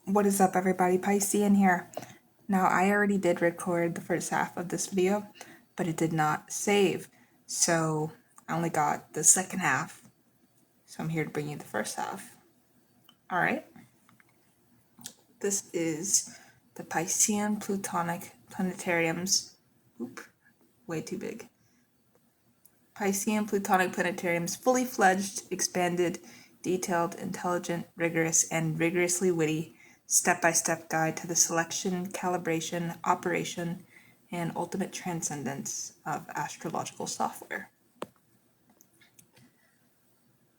What is up, everybody? Piscean here. Now, I already did record the first half of this video, but it did not save, so I only got the second half. So I'm here to bring you the first half. All right. This is the Piscean Plutonic Planetarium's. Oop, way too big. Piscean Plutonic Planetarium's fully fledged, expanded, detailed, intelligent, rigorous, and rigorously witty step-by-step guide to the selection, calibration, operation, and ultimate transcendence of astrological software.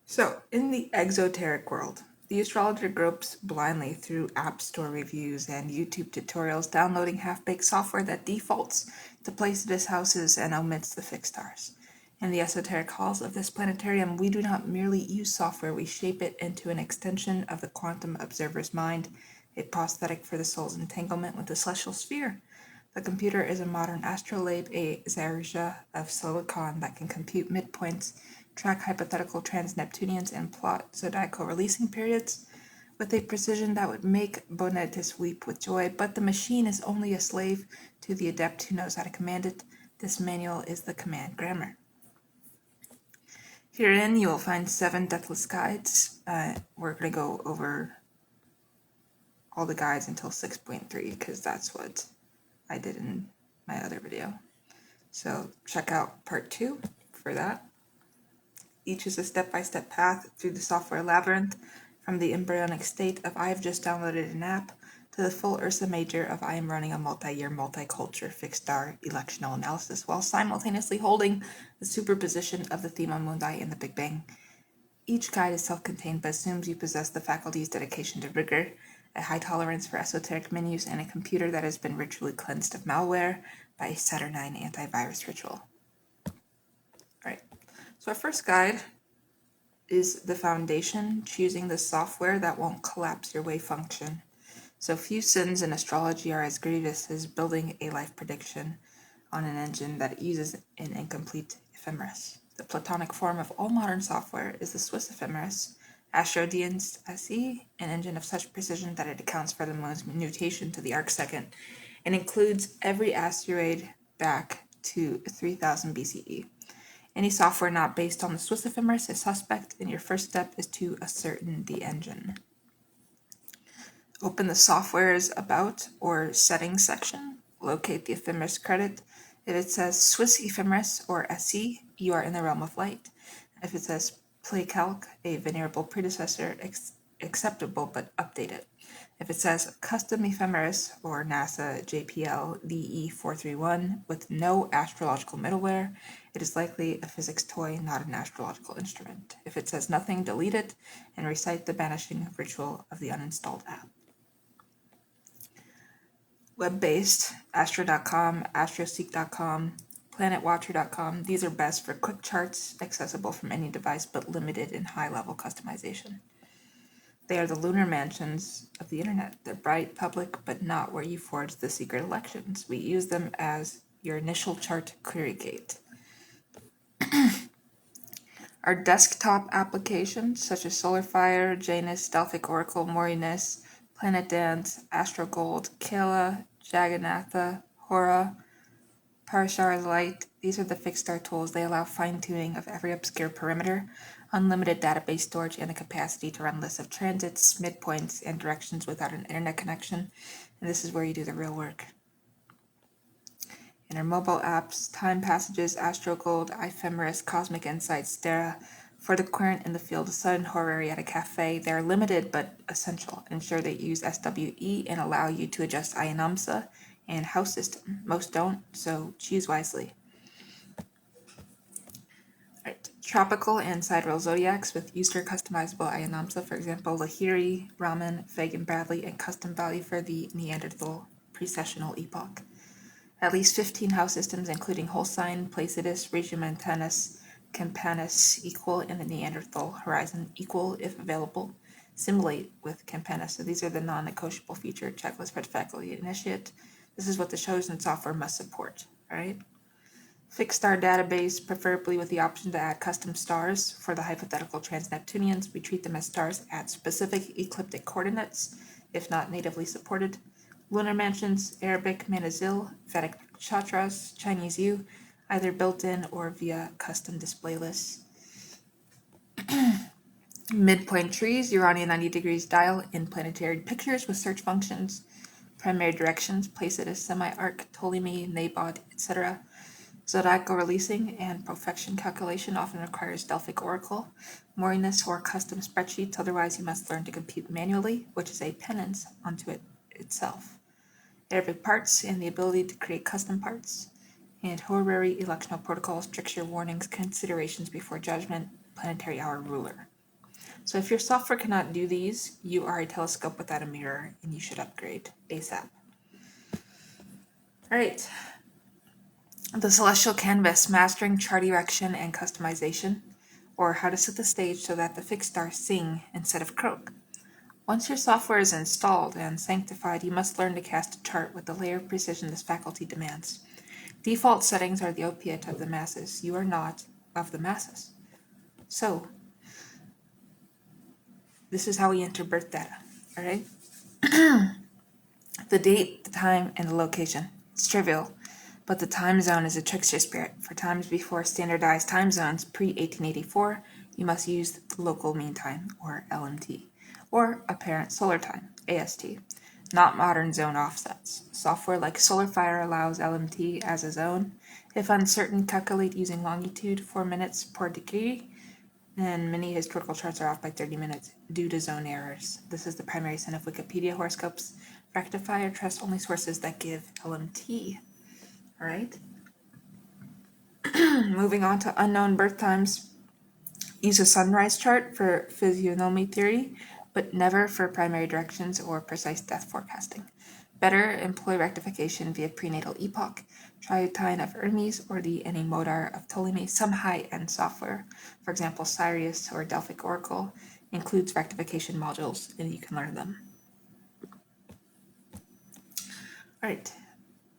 So, in the exoteric world, the astrologer gropes blindly through App Store reviews and YouTube tutorials, downloading half-baked software that defaults to Placidus houses and omits the fixed stars. In the esoteric halls of this planetarium, we do not merely use software, we shape it into an extension of the quantum observer's mind, a prosthetic for the soul's entanglement with the celestial sphere. The computer is a modern astrolabe, a Zarja of silicon that can compute midpoints, track hypothetical trans-Neptunians, and plot zodiacal releasing periods with a precision that would make Bonetus weep with joy, but the machine is only a slave to the adept who knows how to command it. This manual is the command grammar. Herein you will find 7 deathless guides. We're going to go over all the guides until 6.3 because that's what I did in my other video. So check out part 2 for that. Each is a step-by-step path through the software labyrinth, from the embryonic state of I have just downloaded an app to the full Ursa Major of I am running a multi-year, multi-culture fixed star electional analysis while simultaneously holding the superposition of the Thema Mundi and the Big Bang. Each guide is self-contained but assumes you possess the faculty's dedication to rigor, a high tolerance for esoteric menus, and a computer that has been ritually cleansed of malware by a Saturnine antivirus ritual. Alright, so our first guide is the foundation, choosing the software that won't collapse your wave function. So few sins in astrology are as grievous as building a life prediction on an engine that uses an incomplete ephemeris. The platonic form of all modern software is the Swiss ephemeris, Astrodienst SE, an engine of such precision that it accounts for the moon's nutation to the arcsecond and includes every asteroid back to 3000 BCE. Any software not based on the Swiss ephemeris is suspect, and your first step is to ascertain the engine. Open the software's About or Settings section. Locate the ephemeris credit. If it says Swiss ephemeris or SE, you are in the realm of light. If it says PlayCalc, a venerable predecessor, acceptable but updated. If it says Custom Ephemeris or NASA JPL DE431 with no astrological middleware, it is likely a physics toy, not an astrological instrument. If it says nothing, delete it and recite the banishing ritual of the uninstalled app. Web-based, astro.com, astroseek.com, planetwatcher.com. These are best for quick charts, accessible from any device, but limited in high-level customization. They are the lunar mansions of the internet. They're bright, public, but not where you forge the secret elections. We use them as your initial chart query gate. Our desktop applications, such as SolarFire, Janus, Delphic Oracle, Morinus, Planet Dance, AstroGold, Kala, Jagannatha, Hora, Parashara's Light. These are the fixed star tools. They allow fine-tuning of every obscure perimeter, unlimited database storage, and the capacity to run lists of transits, midpoints, and directions without an internet connection. And this is where you do the real work. In our mobile apps, Time Passages, AstroGold, Ephemeris, Cosmic Insights, Stera, for the querent in the field, Sudden Horary at a cafe, they are limited but essential. Ensure they use SWE and allow you to adjust Ionamsa and house system. Most don't, so choose wisely. Right. Tropical and sidereal zodiacs with user customizable Ionamsa, for example, Lahiri, Raman, Fagan Bradley, and custom value for the Neanderthal precessional epoch. At least 15 house systems, including Holstein, Placidus, Regiomontanus, Campanus, equal in the Neanderthal horizon, equal if available. Simulate with Campanus. So these are the non-negotiable feature checklist for the faculty initiate. This is what the chosen software must support, right? Fixed star database, preferably with the option to add custom stars. For the hypothetical trans-Neptunians, we treat them as stars at specific ecliptic coordinates. if not natively supported. Lunar mansions, Arabic manazil, Vedic nakshatras, Chinese U, either built-in or via custom display lists. Midpoint trees, Uranian 90 degrees dial in planetary pictures with search functions. Primary directions, place it as semi-arc, Ptolemy, Nabod, etc. Zodiacal releasing and profection calculation often requires Delphic Oracle, Morinus, or custom spreadsheets, otherwise you must learn to compute manually, which is a penance unto it itself. Arabic parts and the ability to create custom parts, and horary electional protocols, stricture warnings, considerations before judgment, planetary hour ruler. So if your software cannot do these, you are a telescope without a mirror, and you should upgrade ASAP. All right. The Celestial Canvas, Mastering Chart Erection and Customization, or How to Set the Stage so that the fixed stars sing instead of croak. Once your software is installed and sanctified, you must learn to cast a chart with the layer of precision this faculty demands. Default settings are the opiate of the masses. You are not of the masses. So, this is how we enter birth data, all right? The date, the time, and the location. It's trivial, but the time zone is a trickster spirit. For times before standardized time zones, pre-1884, you must use the local mean time, or LMT, or apparent solar time, AST, not modern zone offsets. Software like SolarFire allows LMT as a zone. If uncertain, calculate using longitude, 4 minutes per degree, and many historical charts are off by 30 minutes due to zone errors. This is the primary sin of Wikipedia horoscopes. Rectify or trust only sources that give LMT. All right. Moving on to unknown birth times. Use a sunrise chart for physiognomy theory, but never for primary directions or precise death forecasting. Better employ rectification via prenatal epoch, Triotine of Hermes, or the Enimodar of Ptolemy. Some high-end software, for example Sirius or Delphic Oracle, includes rectification modules, and you can learn them. All right.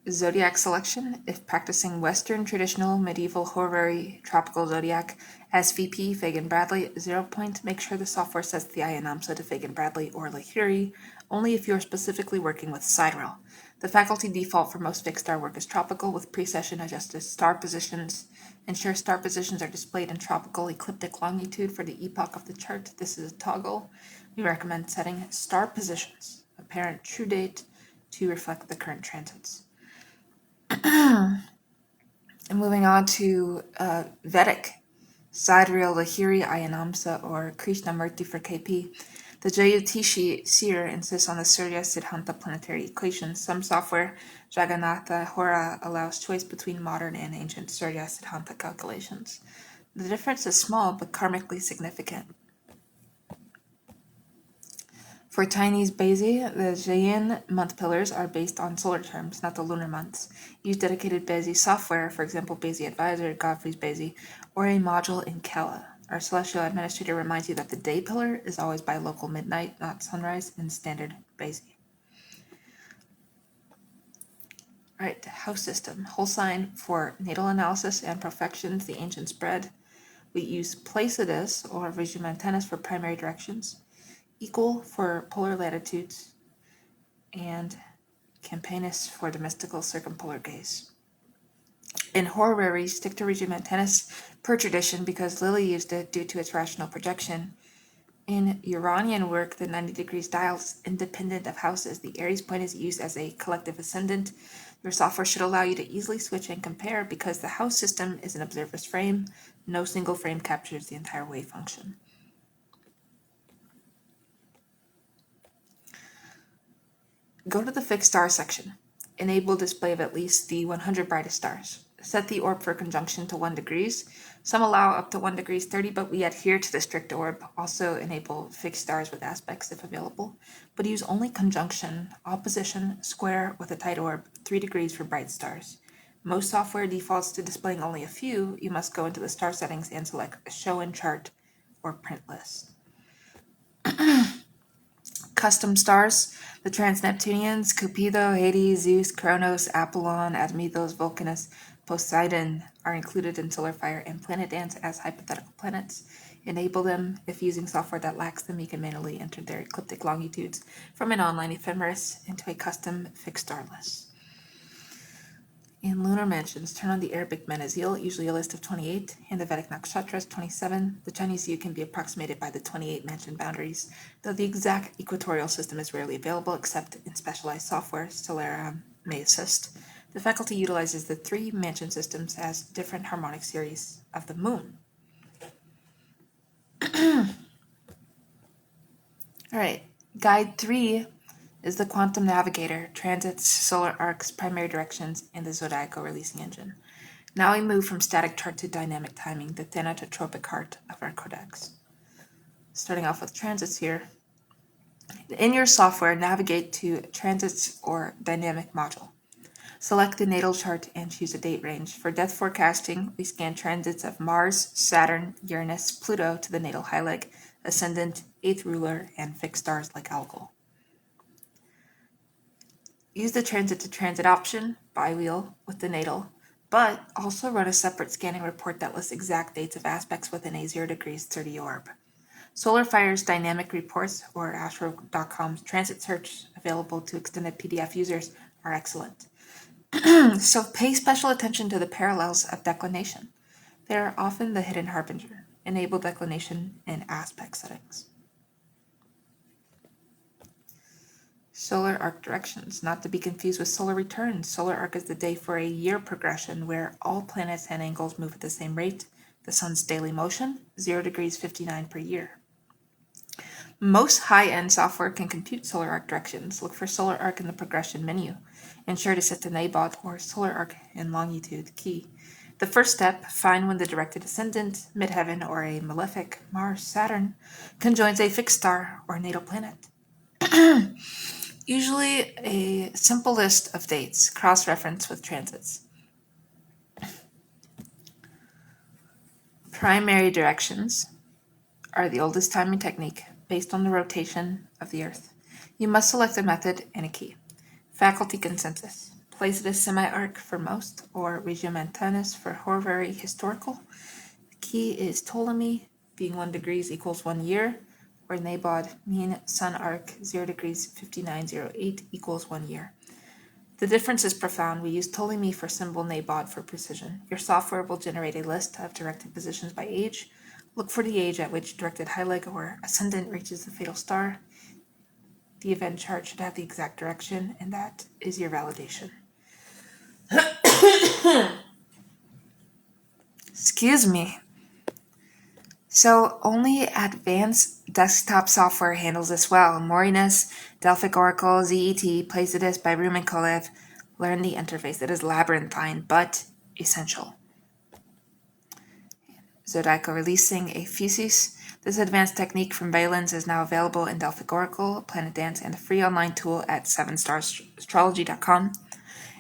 Zodiac selection. If practicing Western traditional medieval horary tropical zodiac, SVP Fagan Bradley, 0 point. Make sure the software sets the Ayanamsa to Fagan Bradley or Lahiri only if you are specifically working with sidereal. The faculty default for most fixed star work is tropical with precession adjusted star positions. Ensure star positions are displayed in tropical ecliptic longitude for the epoch of the chart. This is a toggle. We recommend setting star positions, apparent true date, to reflect the current transits. And moving on to Vedic, sidereal Lahiri Ayanamsa or Krishnamurti for KP. The Jyotishi seer insists on the Surya Siddhanta planetary equations. Some software, Jagannatha Hora, allows choice between modern and ancient Surya Siddhanta calculations. The difference is small but karmically significant. For Chinese Bezi, the Zheyin month pillars are based on solar terms, not the lunar months. Use dedicated Bezi software, for example Bezi Advisor, Godfrey's Bezi, or a module in Kala. Our celestial administrator reminds you that the day pillar is always by local midnight, not sunrise, in standard Bezi. Alright, house system. Whole sign for natal analysis and profections, the ancient spread. We use Placidus or Regimentanus for primary directions, equal for polar latitudes, and Campanus for the mystical circumpolar gaze. In horary, stick to Regimentanus per tradition because Lilly used it due to its rational projection. In Uranian work, the 90 degrees dial is independent of houses. The Aries point is used as a collective ascendant. Your software should allow you to easily switch and compare because the house system is an observer's frame. No single frame captures the entire wave function. Go to the fixed star section. Enable display of at least the 100 brightest stars. Set the orb for conjunction to 1 degrees. Some allow up to 1 degrees 30, but we adhere to the strict orb. Also enable fixed stars with aspects if available, but use only conjunction, opposition, square with a tight orb, 3 degrees for bright stars. Most software defaults to displaying only a few. You must go into the star settings and select Show in Chart or Print List. Custom stars, the Trans-Neptunians, Cupido, Hades, Zeus, Kronos, Apollon, Admetos, Vulcanus, Poseidon are included in SolarFire and Planet Dance as hypothetical planets. Enable them. If using software that lacks them, you can manually enter their ecliptic longitudes from an online ephemeris into a custom fixed star list. In lunar mansions, turn on the Arabic Menazil, usually a list of 28, and the Vedic Nakshatras, 27. The Chinese view can be approximated by the 28 mansion boundaries, though the exact equatorial system is rarely available except in specialized software. Solera may assist. The faculty utilizes the 3 mansion systems as different harmonic series of the moon. All right, Guide 3 is the quantum navigator, transits, solar arcs, primary directions, and the zodiacal releasing engine. Now we move from static chart to dynamic timing, the thanatropic heart of our codex. Starting off with transits here. In your software, navigate to transits or dynamic module. Select the natal chart and choose a date range. For death forecasting, we scan transits of Mars, Saturn, Uranus, Pluto to the natal high leg, ascendant, 8th ruler, and fixed stars like Algol. Use the transit to transit option, bi-wheel, with the natal, but also run a separate scanning report that lists exact dates of aspects within a 0 degrees 30 orb. SolarFire's dynamic reports, or Astro.com's transit search, available to extended PDF users, are excellent. So pay special attention to the parallels of declination. They are often the hidden harbinger. Enable declination in aspect settings. Solar arc directions, not to be confused with solar returns. Solar arc is the day for a year progression where all planets and angles move at the same rate. The sun's daily motion, 0 degrees 59 per year. Most high-end software can compute solar arc directions. Look for solar arc in the progression menu. Ensure to set the nabod or solar arc in longitude key. The first step, find when the directed ascendant, midheaven, or a malefic, Mars, Saturn, conjoins a fixed star or natal planet. Usually a simple list of dates, cross-reference with transits. Primary directions are the oldest timing technique based on the rotation of the Earth. You must select a method and a key. Faculty consensus. Place it as semi-arc for most, or regiomontanus for horary historical. The key is Ptolemy, being 1 degrees equals 1 year, or nabod, mean sun arc, 0 degrees 5908 equals 1 year. The difference is profound. We use Ptolemy for symbol nabod for precision. Your software will generate a list of directed positions by age. Look for the age at which directed high leg or ascendant reaches the fatal star. The event chart should have the exact direction, and that is your validation. Excuse me. So only advanced desktop software handles this well. Morinus, Delphic Oracle, ZET, Placidus by Rumenkolev. Learn the interface. It is labyrinthine, but essential. Zodiacal releasing a Fusis. This advanced technique from Valens is now available in Delphic Oracle, Planet Dance, and a free online tool at 7starsastrology.com.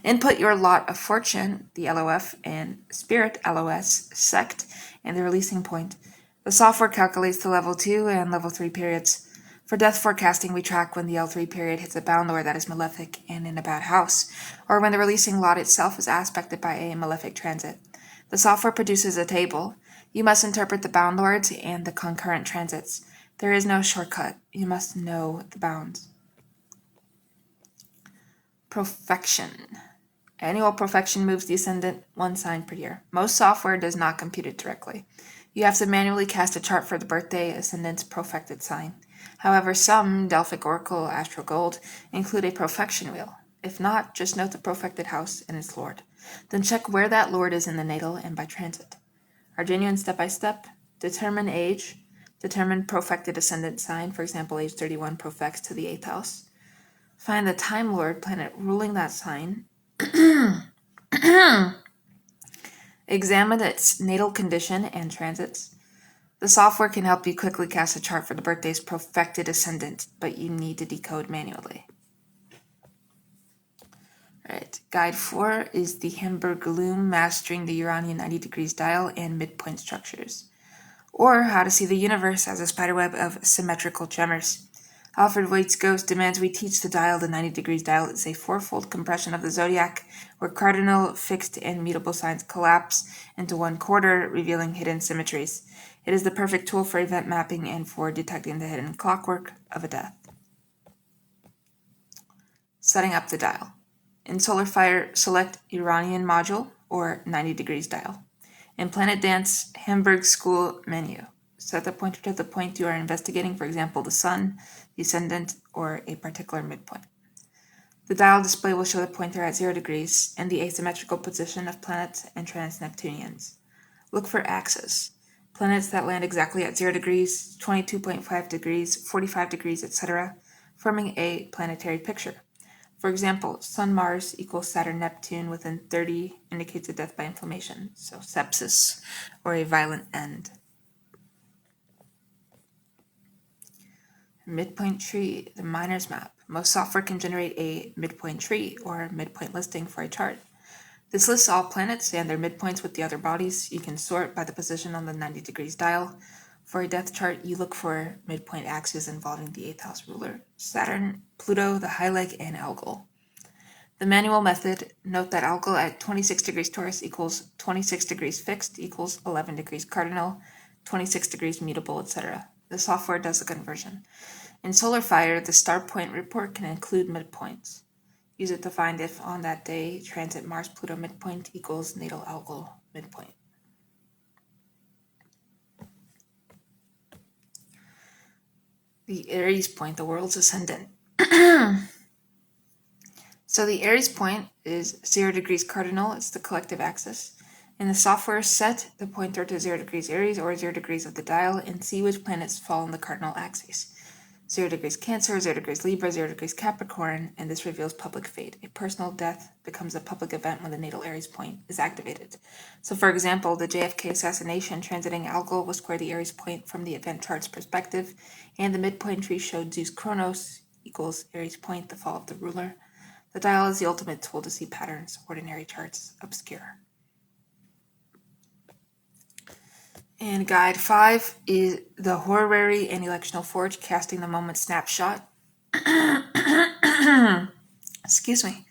Input your lot of fortune, the LOF, and spirit, LOS, sect, and the releasing point. The software calculates the level 2 and level 3 periods. For death forecasting, we track when the L3 period hits a bound lord that is malefic and in a bad house, or when the releasing lot itself is aspected by a malefic transit. The software produces a table. You must interpret the bound lords and the concurrent transits. There is no shortcut. You must know the bounds. Profection. Annual profection moves the ascendant 1 sign per year. Most software does not compute it directly. You have to manually cast a chart for the birthday ascendant's profected sign. However, some, Delphic Oracle, Astro Gold, include a profection wheel. If not, just note the profected house and its lord. Then check where that lord is in the natal and by transit. Our genuine step-by-step, determine age, determine profected ascendant sign, for example, age 31 profects to the 8th house. Find the Time Lord planet ruling that sign. Examine its natal condition and transits. The software can help you quickly cast a chart for the birthday's profected ascendant, but you need to decode manually. Alright, Guide 4 is the Hamburg Loom, mastering the Uranian 90 degrees dial and midpoint structures. Or how to see the universe as a spiderweb of symmetrical tremors. Alfred Waite's Ghost demands we teach the dial. The 90 degrees dial is a fourfold compression of the zodiac, where cardinal, fixed, and mutable signs collapse into 1/4, revealing hidden symmetries. It is the perfect tool for event mapping and for detecting the hidden clockwork of a death. Setting up the dial. In SolarFire, select Iranian module or 90 degrees dial. In Planet Dance, Hamburg School menu. Set the pointer to the point you are investigating, for example, the sun, the ascendant, or a particular midpoint. The dial display will show the pointer at 0 degrees and the asymmetrical position of planets and trans-Neptunians. Look for axes. Planets that land exactly at 0 degrees, 22.5 degrees, 45 degrees, etc., forming a planetary picture. For example, Sun-Mars equals Saturn-Neptune within 30 indicates a death by inflammation, so sepsis, or a violent end. Midpoint tree, the miner's map. Most software can generate a midpoint tree, or midpoint listing for a chart. This lists all planets and their midpoints with the other bodies. You can sort by the position on the 90 degrees dial. For a death chart, you look for midpoint axes involving the 8th house ruler, Saturn, Pluto, the high leg, and Algol. The manual method, note that Algol at 26 degrees Taurus equals 26 degrees fixed equals 11 degrees cardinal, 26 degrees mutable, etc. The software does the conversion. In SolarFire, the star point report can include midpoints. Use it to find if on that day transit Mars-Pluto midpoint equals natal Algol midpoint. The Aries point, the world's ascendant. So the Aries point is 0 degrees cardinal, it's the collective axis. In the software, set the pointer to 0 degrees Aries or 0 degrees of the dial and see which planets fall on the cardinal axis. 0 degrees Cancer, 0 degrees Libra, 0 degrees Capricorn, and this reveals public fate. A personal death becomes a public event when the natal Aries point is activated. So for example, the JFK assassination transiting Algol will square the Aries point from the event chart's perspective, and the midpoint tree showed Zeus Chronos equals Aries point, the fall of the ruler. The dial is the ultimate tool to see patterns ordinary charts obscure. And guide 5 is the horary and electional forge, casting the moment snapshot. Excuse me.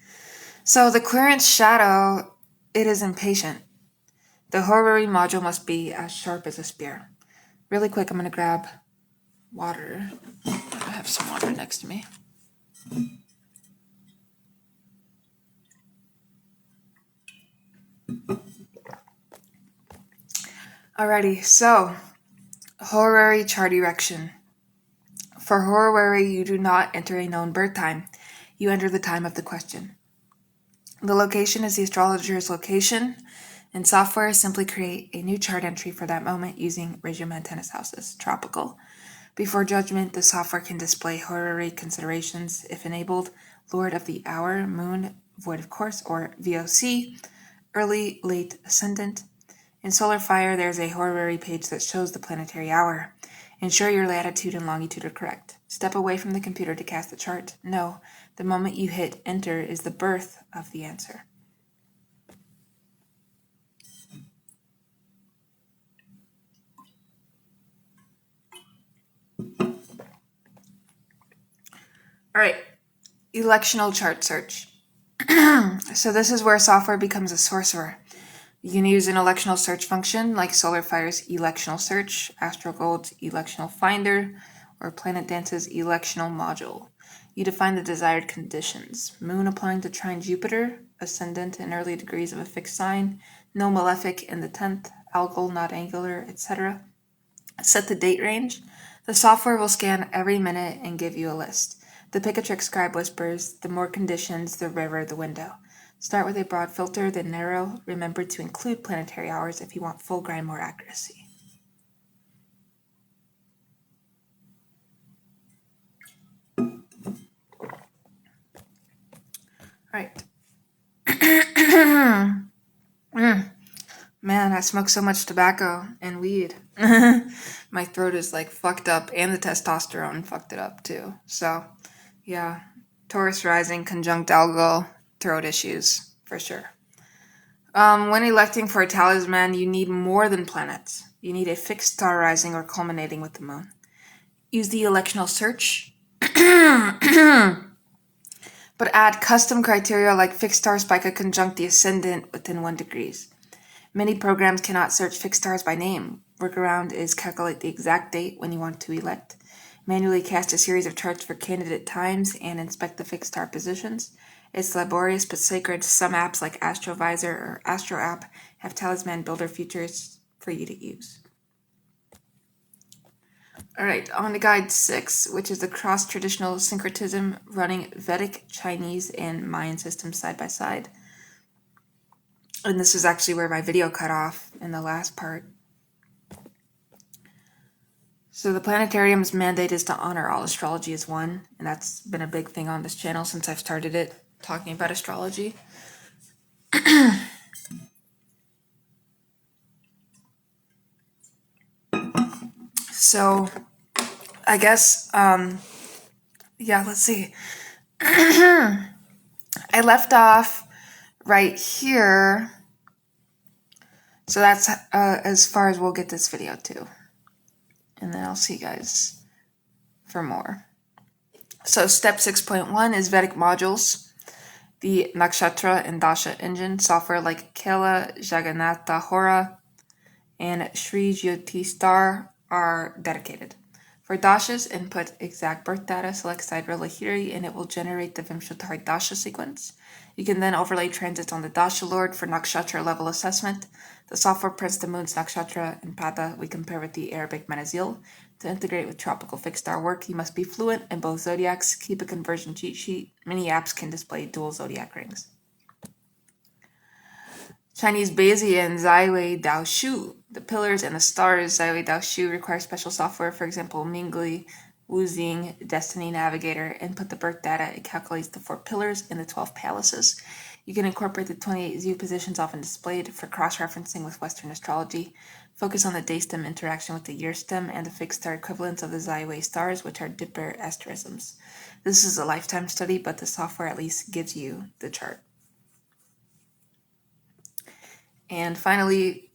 So the clearance shadow, it is impatient. The horary module must be as sharp as a spear. Really quick, I'm going to grab water. I have some water next to me. Alrighty, so horary chart erection. For horary, you do not enter a known birth time. You enter the time of the question. The location is the astrologer's location, and software simply create a new chart entry for that moment using regiomontanus houses, tropical. Before judgment, the software can display horary considerations if enabled, Lord of the Hour, Moon, Void of Course, or VOC, Early, Late, Ascendant. In SolarFire, there's a horary page that shows the planetary hour. Ensure your latitude and longitude are correct. Step away from the computer to cast the chart. No, the moment you hit enter is the birth of the answer. All right, electional chart search. So this is where software becomes a sorcerer. You can use an electional search function like SolarFire's electional search, AstroGold's electional finder, or Planet Dance's electional module. You define the desired conditions. Moon applying to trine Jupiter, ascendant in early degrees of a fixed sign, no malefic in the 10th, Algol not angular, etc. Set the date range. The software will scan every minute and give you a list. The Pick-a-Trick scribe whispers, the more conditions, the rarer the window. Start with a broad filter, then narrow. Remember to include planetary hours if you want full grind more accuracy. Alright. Man, I smoke so much tobacco and weed. My throat is like fucked up, and the testosterone fucked it up too. So, yeah. Taurus rising, conjunct Algol, throat issues, for sure. When electing for a talisman, you need more than planets. You need a fixed star rising or culminating with the moon. Use the electional search, but add custom criteria like fixed star spica conjunct the ascendant within 1 degree. Many programs cannot search fixed stars by name. workaround is calculate the exact date when you want to elect, manually cast a series of charts for candidate times, and inspect the fixed star positions. It's laborious but sacred. Some apps like Astrovisor or Astro app have talisman builder features for you to use. Alright, on to guide 6, which is the cross-traditional syncretism running Vedic, Chinese, and Mayan systems side by side. And this is actually where my video cut off in the last part. So the planetarium's mandate is to honor all astrology as one, and that's been a big thing on this channel since I've started it, talking about astrology. So, I guess, let's see. I left off right here. So that's as far as we'll get this video to. And then I'll see you guys for more. So step 6.1 is Vedic modules. The Nakshatra and Dasha engine software like Kela, Jagannatha Hora, and Sri Jyoti Star are dedicated. For dashas, input exact birth data, select Siddra Lahiri, and it will generate the Vimshatari Dasha sequence. You can then overlay transits on the Dasha Lord for Nakshatra level assessment. The software prints the moon's Nakshatra and Pada we compare with the Arabic Manazil. To integrate with tropical fixed star work, you must be fluent in both zodiacs. Keep a conversion cheat sheet. Many apps can display dual zodiac rings. Chinese Bezi and Zaiwei Dao Shu. The pillars and the stars Zaiwei Dao Shu require special software. For example, Mingli, Wuzing, Destiny Navigator. Input the birth data. It calculates the 4 pillars and the 12 palaces. You can incorporate the 28 zoo positions often displayed for cross-referencing with Western astrology. Focus on the day stem interaction with the year stem and the fixed star equivalents of the Zaiwei stars, which are Dipper asterisms. This is a lifetime study, but the software at least gives you the chart. And finally,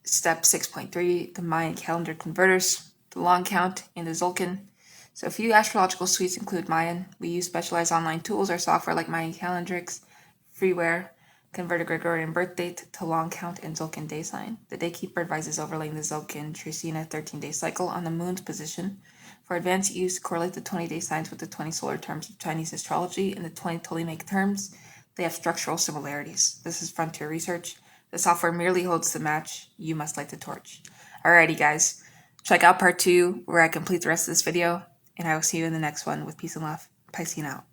step 6.3, the Mayan calendar converters, the long count, and the Zolkin. So a few astrological suites include Mayan. We use specialized online tools or software like Mayan Calendrix, Freeware, convert a Gregorian birth date to long count and Zolkin day sign. The Daykeeper advises overlaying the Zolkin Trisina 13-day cycle on the moon's position. For advanced use, correlate the 20-day signs with the 20 solar terms of Chinese astrology and the 20 Ptolemaic terms. They have structural similarities. This is frontier research. The software merely holds the match. You must light the torch. Alrighty, guys. Check out part 2 where I complete the rest of this video, and I will see you in the next one with peace and love. Piscean out.